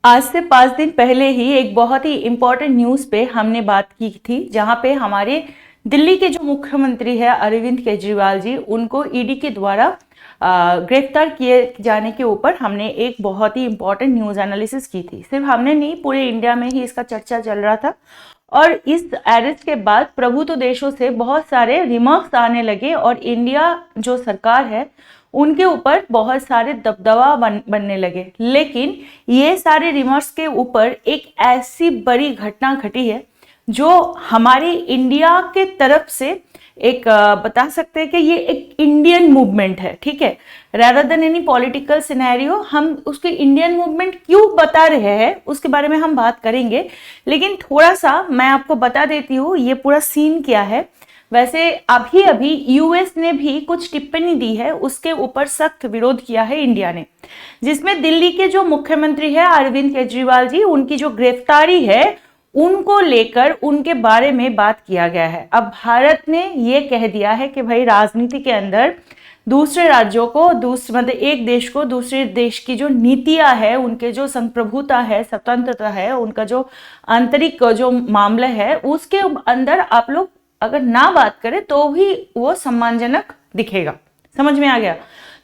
आज से 5 दिन पहले ही एक बहुत ही इम्पोर्टेंट न्यूज़ पे हमने बात की थी, जहां पे हमारे दिल्ली के जो मुख्यमंत्री है अरविंद केजरीवाल जी, उनको ईडी के द्वारा गिरफ्तार किए जाने के ऊपर हमने एक बहुत ही इम्पोर्टेंट न्यूज़ एनालिसिस की थी। सिर्फ हमने नहीं, पूरे इंडिया में ही इसका चर्चा चल रहा था। और इस अरेस्ट के बाद प्रभुत्व देशों से बहुत सारे रिमार्क्स आने लगे और इंडिया जो सरकार है उनके ऊपर बहुत सारे दबदबा बनने लगे। लेकिन ये सारे रिमार्क्स के ऊपर एक ऐसी बड़ी घटना घटी है जो हमारी इंडिया के तरफ से एक बता सकते हैं कि ये एक इंडियन मूवमेंट है, ठीक है। Rather than any political scenario, हम उसके इंडियन मूवमेंट क्यों बता रहे हैं उसके बारे में हम बात करेंगे। लेकिन थोड़ा सा मैं आपको बता देती हूँ ये पूरा सीन क्या है। वैसे अभी अभी यूएस ने भी कुछ टिप्पणी दी है, उसके ऊपर सख्त विरोध किया है इंडिया ने, जिसमें दिल्ली के जो मुख्यमंत्री है अरविंद केजरीवाल जी, उनकी जो गिरफ्तारी है उनको लेकर उनके बारे में बात किया गया है। अब भारत ने ये कह दिया है कि भाई राजनीति के अंदर दूसरे राज्यों को मतलब एक देश को दूसरे देश की जो नीतियां है, उनके जो संप्रभुता है, स्वतंत्रता है, उनका जो आंतरिक जो मामला है उसके अंदर आप लोग अगर ना बात करें तो भी वो सम्मानजनक दिखेगा। समझ में आ गया?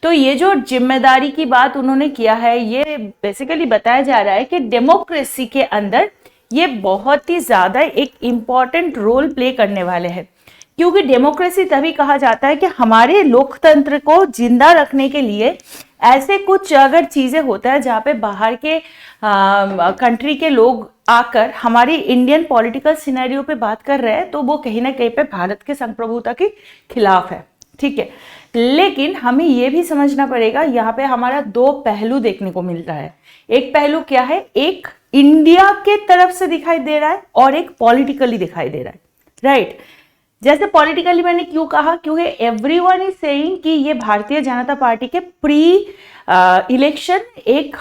तो ये जो जिम्मेदारी की बात उन्होंने किया है, ये बेसिकली बताया जा रहा है कि डेमोक्रेसी के अंदर ये बहुत ही ज्यादा एक इम्पॉर्टेंट रोल प्ले करने वाले हैं। क्योंकि डेमोक्रेसी तभी कहा जाता है कि हमारे लोकतंत्र को जिंदा रखने के लिए ऐसे कुछ अगर चीजें होता है जहाँ पे बाहर के कंट्री के लोग आकर हमारी इंडियन पॉलिटिकल सिनेरियो पे बात कर रहे हैं, तो वो कहीं ना कहीं पे भारत के संप्रभुता के खिलाफ है, ठीक है। लेकिन हमें ये भी समझना पड़ेगा, यहाँ पे हमारा दो पहलू देखने को मिल रहा है। एक पहलू क्या है, एक इंडिया के तरफ से दिखाई दे रहा है और एक पॉलिटिकली दिखाई दे रहा है, राइट। जैसे पॉलिटिकली मैंने क्यों कहा, क्योंकि एवरीवन इज सेइंग कि ये भारतीय जनता पार्टी के प्री इलेक्शन एक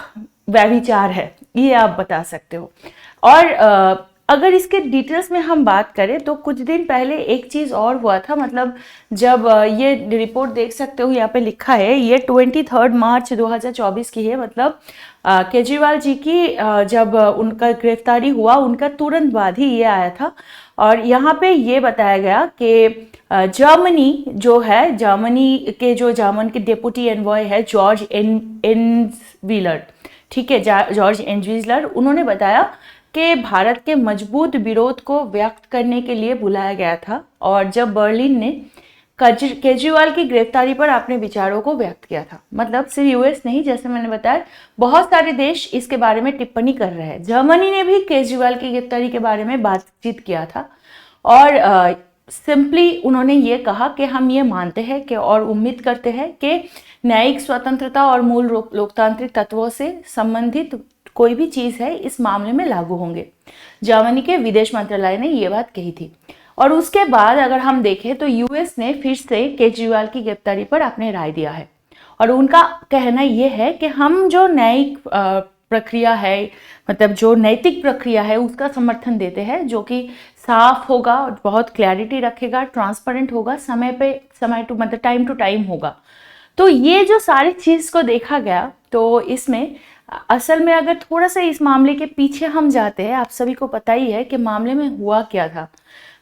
व्यभिचार है, ये आप बता सकते हो। और अगर इसके डिटेल्स में हम बात करें तो कुछ दिन पहले एक चीज और हुआ था, मतलब जब ये रिपोर्ट देख सकते हो यहाँ पे लिखा है, ये 23 मार्च 2024 की है। मतलब केजरीवाल जी की जब उनका गिरफ्तारी हुआ उनका तुरंत बाद ही ये आया था। और यहाँ पे ये बताया गया कि जर्मनी जो है, जर्मनी के जो जर्मन के डेप्यूटी एनवॉय है जॉर्ज एनवीलर, ठीक है, जॉर्ज एनवीलर, उन्होंने बताया कि भारत के मजबूत विरोध को व्यक्त करने के लिए बुलाया गया था। और जब बर्लिन ने केजरीवाल की गिरफ्तारी पर अपने विचारों को व्यक्त किया था, मतलब सिर्फ यूएस नहीं, जैसे मैंने बताया बहुत सारे देश इसके बारे में टिप्पणी कर रहे हैं। जर्मनी ने भी केजरीवाल की गिरफ्तारी के बारे में बातचीत किया था और सिंपली उन्होंने ये कहा कि हम ये मानते हैं कि और उम्मीद करते हैं कि न्यायिक स्वतंत्रता और मूल लोकतांत्रिक तत्वों से संबंधित कोई भी चीज़ है इस मामले में लागू होंगे। जर्मनी के विदेश मंत्रालय ने ये बात कही थी। और उसके बाद अगर हम देखें तो यूएस ने फिर से केजरीवाल की गिरफ्तारी पर अपने राय दिया है और उनका कहना यह है कि हम जो न्यायिक प्रक्रिया है, मतलब जो नैतिक प्रक्रिया है, उसका समर्थन देते हैं, जो कि साफ होगा, बहुत क्लैरिटी रखेगा, ट्रांसपेरेंट होगा, मतलब टाइम टू टाइम होगा। तो ये जो सारी चीज़ को देखा गया, तो इसमें असल में अगर थोड़ा सा इस मामले के पीछे हम जाते हैं, आप सभी को पता ही है कि मामले में हुआ क्या था।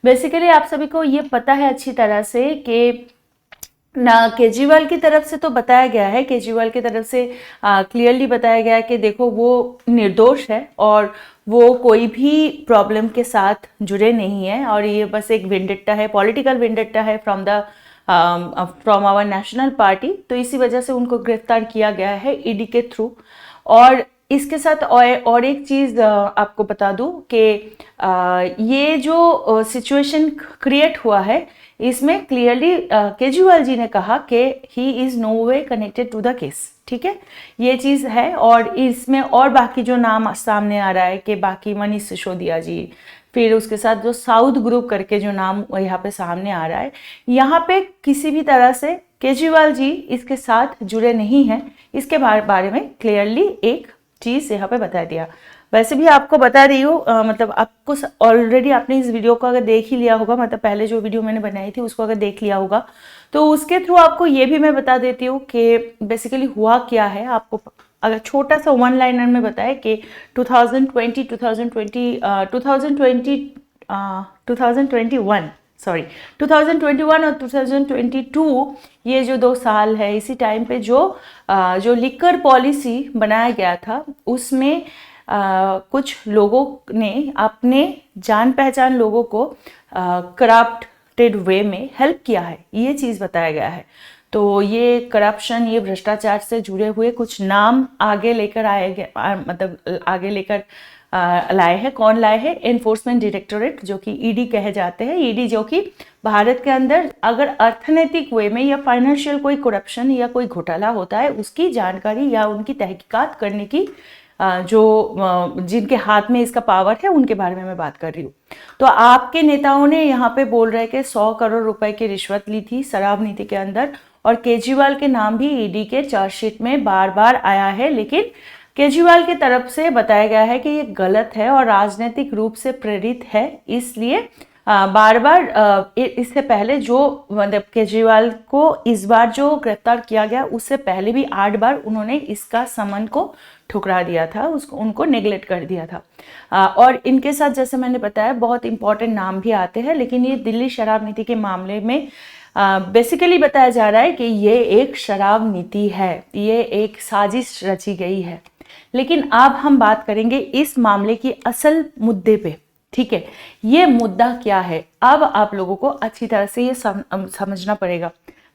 बेसिकली आप सभी को ये पता है अच्छी तरह से कि ना केजरीवाल की तरफ से तो बताया गया है, केजरीवाल की तरफ से क्लियरली बताया गया है कि देखो वो निर्दोष है और वो कोई भी प्रॉब्लम के साथ जुड़े नहीं है और ये बस एक वेंडेट्टा है, पॉलिटिकल वेंडेट्टा है फ्रॉम आवर नेशनल पार्टी। तो इसी वजह से उनको गिरफ्तार किया गया है ईडी के थ्रू। और इसके साथ और एक चीज़ आपको बता दूं कि ये जो सिचुएशन क्रिएट हुआ है, इसमें क्लियरली केजरीवाल जी ने कहा कि he is no way connected to the case, ठीक है, ये चीज़ है। और इसमें और बाकी जो नाम सामने आ रहा है कि बाकी मनीष सिसोदिया जी, फिर उसके साथ जो साउथ ग्रुप करके जो नाम यहाँ पे सामने आ रहा है, यहाँ पे किसी भी तरह से केजरीवाल जी इसके साथ जुड़े नहीं हैं, इसके बारे में क्लियरली एक चीज़ यहाँ पे बता दिया। वैसे भी आपको बता रही हूँ, मतलब आपको ऑलरेडी आपने इस वीडियो को अगर देख ही लिया होगा, मतलब पहले जो वीडियो मैंने बनाई थी उसको अगर देख लिया होगा, तो उसके थ्रू आपको ये भी मैं बता देती हूँ कि बेसिकली हुआ क्या है, आपको अगर छोटा सा वन लाइनर में बताए कि 2021 और 2022 ये जो 2 साल है, इसी टाइम पे जो लिकर पॉलिसी बनाया गया था उसमें कुछ लोगों ने अपने जान पहचान लोगों को करप्टेड वे में हेल्प किया है, ये चीज़ बताया गया है। तो ये करप्शन, ये भ्रष्टाचार से जुड़े हुए कुछ नाम आगे लेकर आए गए, मतलब आगे लेकर लाए हैं। कौन लाए हैं? एनफोर्समेंट डायरेक्टोरेट, जो कि ईडी कहे जाते हैं। ईडी जो कि भारत के अंदर अगर अर्थनैतिक वे में या फाइनेंशियल कोई करप्शन या कोई घोटाला होता है उसकी जानकारी या उनकी तहकीकात करने की जिनके हाथ में इसका पावर है उनके बारे में मैं बात कर रही हूँ। तो आपके नेताओं ने यहाँ पे बोल रहे कि 100 करोड़ रुपए की रिश्वत ली थी शराब नीति के अंदर, और केजरीवाल के नाम भी ईडी के चार्जशीट में बार बार आया है, लेकिन केजरीवाल की तरफ से बताया गया है कि ये गलत है और राजनीतिक रूप से प्रेरित है। इसलिए बार बार इससे पहले जो मतलब केजरीवाल को इस बार जो गिरफ्तार किया गया उससे पहले भी 8 बार उन्होंने इसका समन को ठुकरा दिया था, उनको नेग्लेक्ट कर दिया था। और इनके साथ जैसे मैंने बताया बहुत इंपॉर्टेंट नाम भी आते हैं, लेकिन ये दिल्ली शराब नीति के मामले में बेसिकली बताया जा रहा है कि ये एक शराब नीति है, ये एक साजिश रची गई है। लेकिन अब हम बात करेंगे इस मामले की असल मुद्दे पे, ठीक है? ये मुद्दा क्या है, अब आप लोगों को अच्छी तरह से ये समझना पड़ेगा।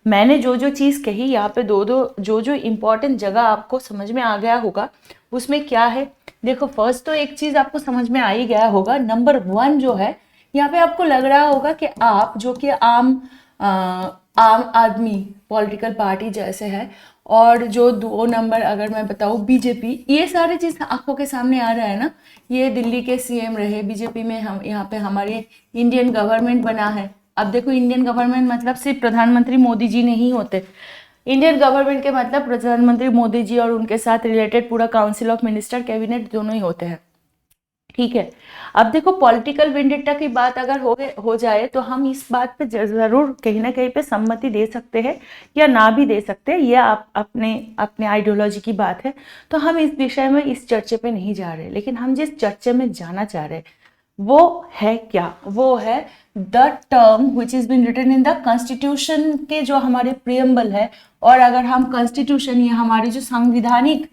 मैंने जो जो चीज़ कही यहाँ पे जो इम्पोर्टेंट जगह आपको समझ में आ गया होगा उसमें क्या है। देखो, फर्स्ट तो एक चीज़ आपको समझ में आ ही गया होगा। नंबर 1 जो है, यहाँ पे आपको लग रहा होगा कि आप जो कि आम आदमी पॉलिटिकल पार्टी जैसे है, और जो 2 नंबर अगर मैं बताऊँ बीजेपी, ये सारी चीज़ आंखों के सामने आ रहा है ना। ये दिल्ली के सीएम रहे, बीजेपी में हम यहाँ पे हमारे इंडियन गवर्नमेंट बना है। अब देखो, इंडियन गवर्नमेंट मतलब सिर्फ प्रधानमंत्री मोदी जी नहीं होते। इंडियन गवर्नमेंट के मतलब प्रधानमंत्री मोदी जी और उनके साथ रिलेटेड पूरा काउंसिल ऑफ मिनिस्टर, कैबिनेट दोनों ही होते हैं, ठीक है? अब देखो, पॉलिटिकल वेंडेटा की बात अगर हो जाए तो हम इस बात पे जरूर कहीं ना कहीं पे सम्मति दे सकते हैं या ना भी दे सकते हैं, ये आप अपने आइडियोलॉजी की बात है। तो हम इस विषय में इस चर्चे पे नहीं जा रहे, लेकिन हम जिस चर्चे में जाना चाह रहे वो है क्या? वो है the term which is been written in the constitution के जो हमारे प्रियम्बल है। और अगर हम कॉन्स्टिट्यूशन, या हमारी जो संवैधानिक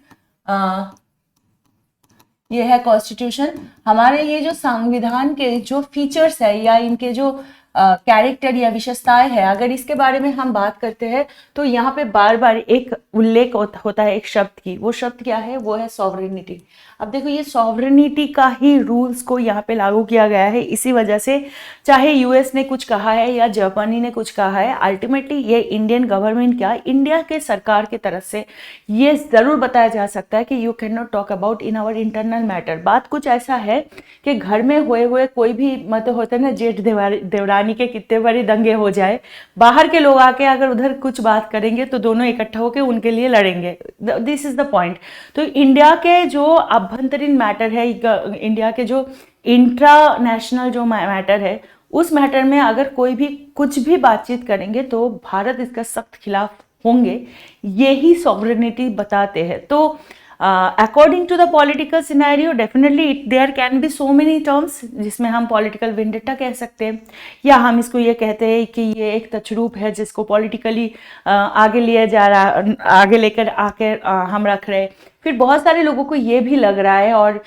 ये है कॉन्स्टिट्यूशन, हमारे ये जो संविधान के जो फीचर्स है या इनके जो कैरेक्टर या विशेषताएं है, अगर इसके बारे में हम बात करते हैं तो यहाँ पे बार बार एक उल्लेख होता है एक शब्द की। वो शब्द क्या है? वो है सॉवरेनिटी। अब देखो, ये सॉवरेनिटी का ही रूल्स को यहाँ पे लागू किया गया है। इसी वजह से चाहे यूएस ने कुछ कहा है या जापानी ने कुछ कहा है, अल्टीमेटली ये इंडियन गवर्नमेंट क्या, इंडिया के सरकार की तरफ से ये जरूर बताया जा सकता है कि you can not talk about in our internal matter. बात कुछ ऐसा है कि घर में हुए कोई भी मतलब होता है ना, जेठ देवरानी के कितने बड़े दंगे हो जाए, बाहर के लोग आके अगर उधर कुछ बात करेंगे तो दोनों इकट्ठा होकर उनके लिए लड़ेंगे। This is the point. तो इंडिया के जो आभ्यंतरीण मैटर है, इंडिया के जो इंट्रा नेशनल जो मैटर है, उस मैटर में अगर कोई भी कुछ भी बातचीत करेंगे तो भारत इसका सख्त खिलाफ होंगे, यही सॉवरेनिटी बताते हैं। तो according to the political scenario definitely there can be so many terms जिसमें हम पॉलिटिकल वेंडेटा कह सकते हैं, या हम इसको ये कहते हैं कि ये एक तछरूप है जिसको पॉलिटिकली आगे लिया जा रहा, आगे लेकर आके हम रख रहे हैं। फिर बहुत सारे लोगों को ये भी लग रहा है, और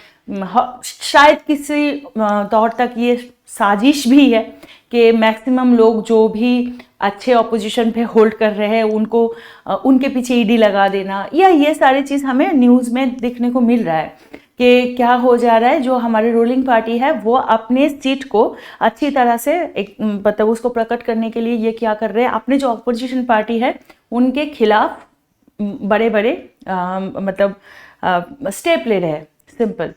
शायद किसी तौर तक ये साजिश भी है कि मैक्सिमम लोग जो भी अच्छे ऑपोजिशन पे होल्ड कर रहे हैं उनको उनके पीछे ईडी लगा देना, या ये सारी चीज़ हमें न्यूज़ में देखने को मिल रहा है कि क्या हो जा रहा है। जो हमारी रूलिंग पार्टी है वो अपने सीट को अच्छी तरह से एक मतलब उसको प्रकट करने के लिए ये क्या कर रहे हैं, अपने जो ऑपोजिशन पार्टी है उनके खिलाफ बड़े बड़े मतलब स्टेप ले रहे हैं, सिंपल।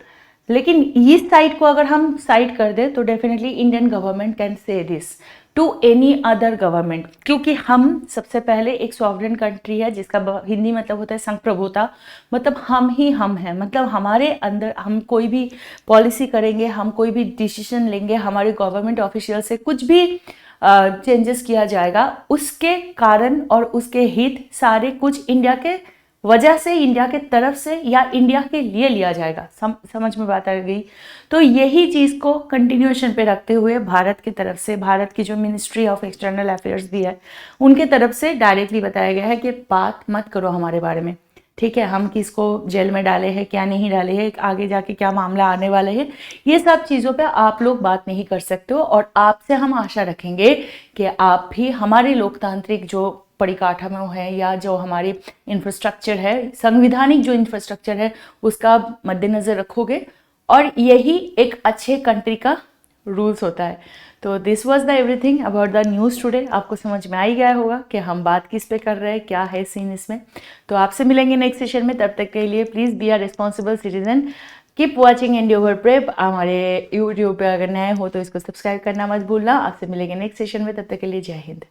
लेकिन इस साइड को अगर हम साइड कर दें तो definitely Indian government can say this to any other government, क्योंकि हम सबसे पहले एक सॉवरेन कंट्री है जिसका हिंदी मतलब होता है संप्रभुता, मतलब हम ही हम हैं, मतलब हमारे अंदर हम कोई भी पॉलिसी करेंगे, हम कोई भी डिसीजन लेंगे, हमारे गवर्नमेंट ऑफिशियल से कुछ भी चेंजेस किया जाएगा, उसके कारण और उसके हित सारे कुछ इंडिया के वजह से इंडिया के तरफ से या इंडिया के लिए लिया जाएगा। समझ में बात आ गई। तो यही चीज़ को कंटिन्यूएशन पे रखते हुए भारत की तरफ से, भारत की जो मिनिस्ट्री ऑफ एक्सटर्नल अफेयर्स भी है उनके तरफ से डायरेक्टली बताया गया है कि बात मत करो हमारे बारे में, ठीक है, हम किसको जेल में डाले हैं, क्या नहीं डाले हैं, आगे जाके क्या मामला आने वाले हैं, ये सब चीज़ों पे आप लोग बात नहीं कर सकते हो। और आपसे हम आशा रखेंगे कि आप भी हमारे लोकतांत्रिक जो परिकाठामों है या जो हमारे इंफ्रास्ट्रक्चर है, संविधानिक जो इंफ्रास्ट्रक्चर है उसका मद्देनज़र रखोगे, और यही एक अच्छे कंट्री का रूल्स होता है। तो this was the everything about the news today. आपको समझ में आ ही गया होगा कि हम बात किस पे कर रहे हैं, क्या है सीन इसमें। तो आपसे मिलेंगे नेक्स्ट सेशन में, तब तक के लिए please be a responsible citizen, keep watching Endeavour Prep. हमारे यूट्यूब पे अगर नए हो तो इसको सब्सक्राइब करना मत भूलना। आपसे मिलेंगे नेक्स्ट सेशन में, तब तक के लिए जय हिंद।